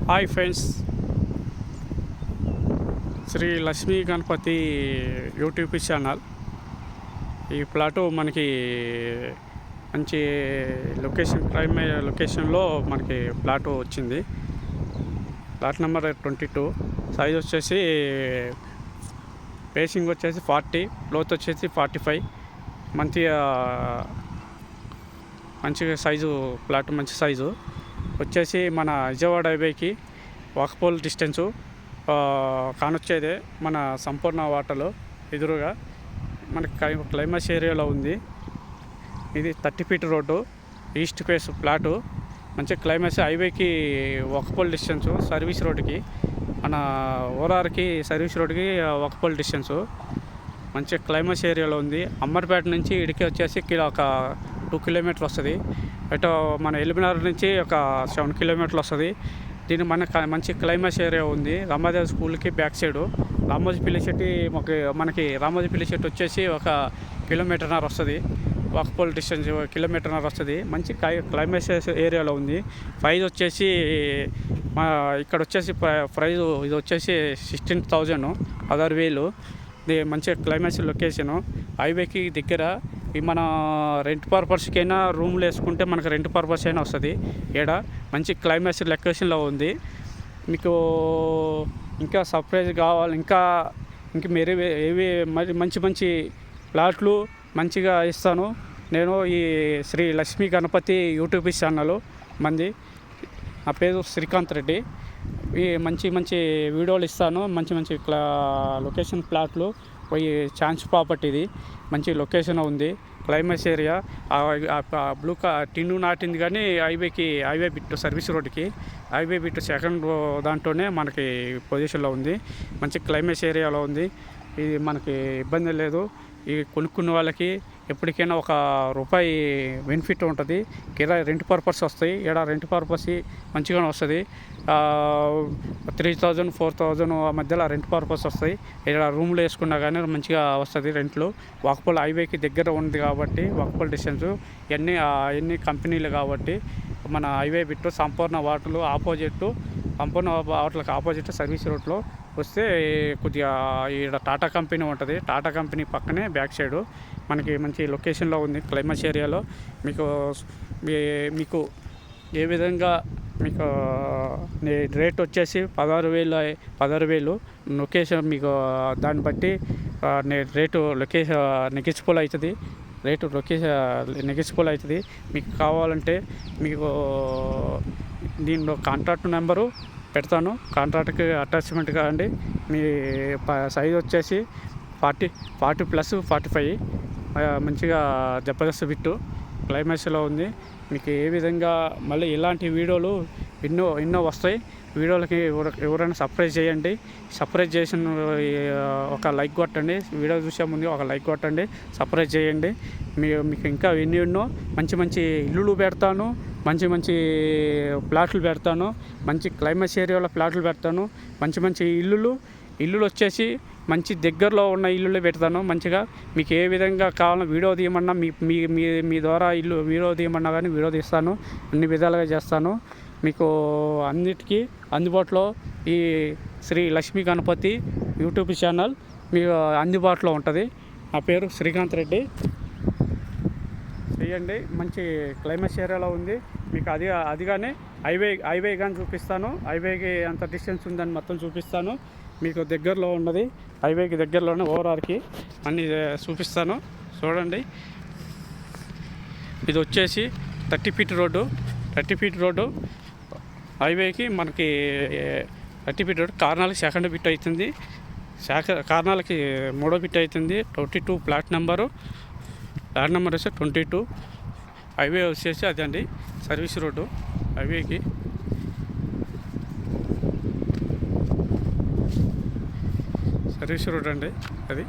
Hi friends, Shri Lakshmi Ganapati YouTube channel. ఈ plot మనకి మంచి లొకేషన్, ప్రైమ్ లొకేషన్లో మనకి ప్లాటు వచ్చింది. Plot number 22. సైజ్ వచ్చేసి పేసింగ్ వచ్చేసి 40, లోత్ వచ్చేసి 45. మంచిగా సైజు ప్లాట్, మంచి సైజు వచ్చేసి మన విజయవాడ హైవేకి వాకబుల్ డిస్టెన్సు కానొచ్చేదే మన సంపూర్ణ వాటర్లో ఎదురుగా మనకి క్లైమాక్స్ ఏరియాలో ఉంది. ఇది 30 feet road, east face plot. మంచి క్లైమాక్స్ హైవేకి వాకబుల్ డిస్టెన్సు, సర్వీస్ రోడ్డుకి, మన ఓరార్కి సర్వీస్ రోడ్డుకి వాకబుల్ డిస్టెన్సు. మంచి క్లైమాక్స్ ఏరియాలో ఉంది. అమ్మర్పేట నుంచి ఇడికి వచ్చేసి ఒక 2 కిలోమీటర్లు వస్తుంది. ఇటు మన ఎల్బినగర్ నుంచి ఒక 7 కిలోమీటర్లు వస్తుంది. దీని మంచి క్లైమాక్స్ ఏరియా ఉంది. రామోజీ స్కూల్కి బ్యాక్ సైడు రామోజీపల్లి చెట్టు, మనకి రామోజీపల్లి చెట్టు వచ్చేసి ఒక 1.5 కిలోమీటర్ వస్తుంది. వాకబుల్ డిస్టెన్స్ 1.5 కిలోమీటర్ వస్తుంది. మంచి క్లైమాక్స్ ఏరియాలో ఉంది. ప్రైజ్ వచ్చేసి ఇక్కడ వచ్చేసి ప్రైజ్ ఇది వచ్చేసి 16,000, 16,000. ఇది మంచి క్లైమాక్స్ లొకేషను, హైవేకి దగ్గర. మన రెంట్ పర్పస్కైనా రూమ్లు వేసుకుంటే మనకు రెంట్ పర్పస్ అయినా వస్తుంది. ఇక్కడ మంచి క్లైమాక్స్ లొకేషన్లో ఉంది. మీకు ఇంకా సర్ప్రైజ్ కావాలి, ఇంకా మీరు ఏవి మంచి ప్లాట్లు మంచిగా ఇస్తాను నేను. ఈ శ్రీ లక్ష్మీ గణపతి యూట్యూబ్ ఛానల్ మంది. నా పేరు శ్రీకాంత్ రెడ్డి. ఈ మంచి వీడియోలు ఇస్తాను. మంచి లొకేషన్ ప్లాట్లు, పోయి ఛాన్స్ ప్రాపర్టీది మంచి లొకేషన్ ఉంది. క్లైమాక్స్ ఏరియా బ్లూ టిన్ను నాటింది, కానీ హైవే బిట్టు సర్వీస్ రోడ్డుకి, హైవే బిట్టు సెకండ్ దాంట్లోనే మనకి పొజిషన్లో ఉంది. మంచి క్లైమాక్స్ ఏరియాలో ఉంది. ఇది మనకి ఇబ్బంది లేదు. ఈ కొనుక్కున్న వాళ్ళకి ఎప్పటికైనా ₹1 బెనిఫిట్ ఉంటుంది. కిరాయి రెంట్ పర్పస్ వస్తాయి. ఇక్కడ రెంట్ పర్పస్ మంచిగానే వస్తుంది. 3,000, 4,000 మధ్యలో రెంట్ పర్పస్ వస్తాయి. ఇక్కడ రూమ్లు వేసుకున్నా కానీ మంచిగా వస్తుంది రెంట్లు. వాకబుల్ హైవేకి దగ్గర ఉంది కాబట్టి వాకబుల్ డిస్టెన్స్. ఎన్ని కంపెనీలు కాబట్టి మన హైవే బిట్టు సంపూర్ణ వాటర్లు ఆపోజిట్, సంపూర్ణ వాటర్లకు ఆపోజిట్ సర్వీస్ రోడ్లో వస్తే కొద్దిగా ఇక్కడ టాటా కంపెనీ ఉంటుంది. టాటా కంపెనీ పక్కనే బ్యాక్ సైడు మనకి మంచి లొకేషన్లో ఉంది. క్లైమాక్స్ ఏరియాలో మీకు ఏ విధంగా మీకు రేట్ వచ్చేసి 16,000 లొకేషన్. మీకు దాన్ని బట్టి రేటు నెగిజిబుల్ అవుతుంది. నెగిజిబుల్ అవుతుంది. మీకు కావాలంటే మీకు దీనిలో కాంటాక్ట్ నెంబరు పెడతాను. కాంట్రాక్ట్కి అటాచ్మెంట్ కావండి. మీ సైజ్ వచ్చేసి 40 ప్లస్ 45. మంచిగా జబర్దస్త్ బిట్టు క్లైమాక్స్లో ఉంది. మీకు ఏ విధంగా మళ్ళీ ఇలాంటి వీడియోలు ఎన్నో వస్తాయి. వీడియోలకి ఎవరైనా సబ్స్క్రైబ్ చేయండి. సబ్స్క్రైబ్ చేసిన ఒక లైక్ కొట్టండి. వీడియో చూసే ముందు ఒక లైక్ కొట్టండి, సబ్స్క్రైబ్ చేయండి. మీకు ఇంకా ఎన్నో మంచి ఇల్లులు పెడతాను, మంచి ప్లాట్లు పెడతాను. మంచి క్లైమాక్స్ ఏరియాలో ప్లాట్లు పెడతాను. మంచి ఇల్లులు వచ్చేసి మంచి దగ్గరలో ఉన్న ఇల్లులే పెడతాను. మంచిగా మీకు ఏ విధంగా కావాలో వీడియో తీయమన్నా, మీ ద్వారా వీడియో తీయమన్నా కానీ వీడియో తీస్తాను. అన్ని విధాలుగా చేస్తాను. మీకు అన్నిటికీ అందుబాటులో ఈ శ్రీ లక్ష్మీ గణపతి యూట్యూబ్ ఛానల్ మీకు అందుబాటులో ఉంటుంది. నా పేరు శ్రీకాంత్ రెడ్డి. చేయండి. మంచి క్లైమాక్స్ ఏరియాలో ఉంది. మీకు అదిగానే హైవే కానీ చూపిస్తాను. హైవేకి ఎంత డిస్టెన్స్ ఉందని మొత్తం చూపిస్తాను. మీకు దగ్గరలో ఉన్నది, హైవేకి దగ్గరలోనే ఓవరార్కి అన్నీ చూపిస్తాను. చూడండి. ఇది వచ్చేసి 30 ఫీట్ రోడ్డు. 30 ఫీట్ రోడ్డు హైవేకి మనకి 30 ఫీట్ రోడ్డు. కార్నాలకి సెకండ్ బిట్ అవుతుంది. కార్నాలకి 3వ బిట్ అవుతుంది. 22 ప్లాట్ నెంబర్ వచ్చి 22. హైవే వచ్చేసి అదండి, సర్వీస్ రోడ్డు. హైవేకి సర్వీస్ రోడ్ అండి. అది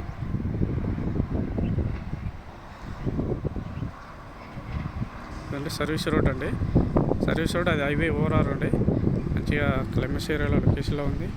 సర్వీస్ రోడ్ అండి. సర్వీస్ రోడ్ అది హైవే ఓవరాల్ అండి. మంచిగా క్లైమాక్స్ ఏరియాలో లొకేషన్లో ఉంది.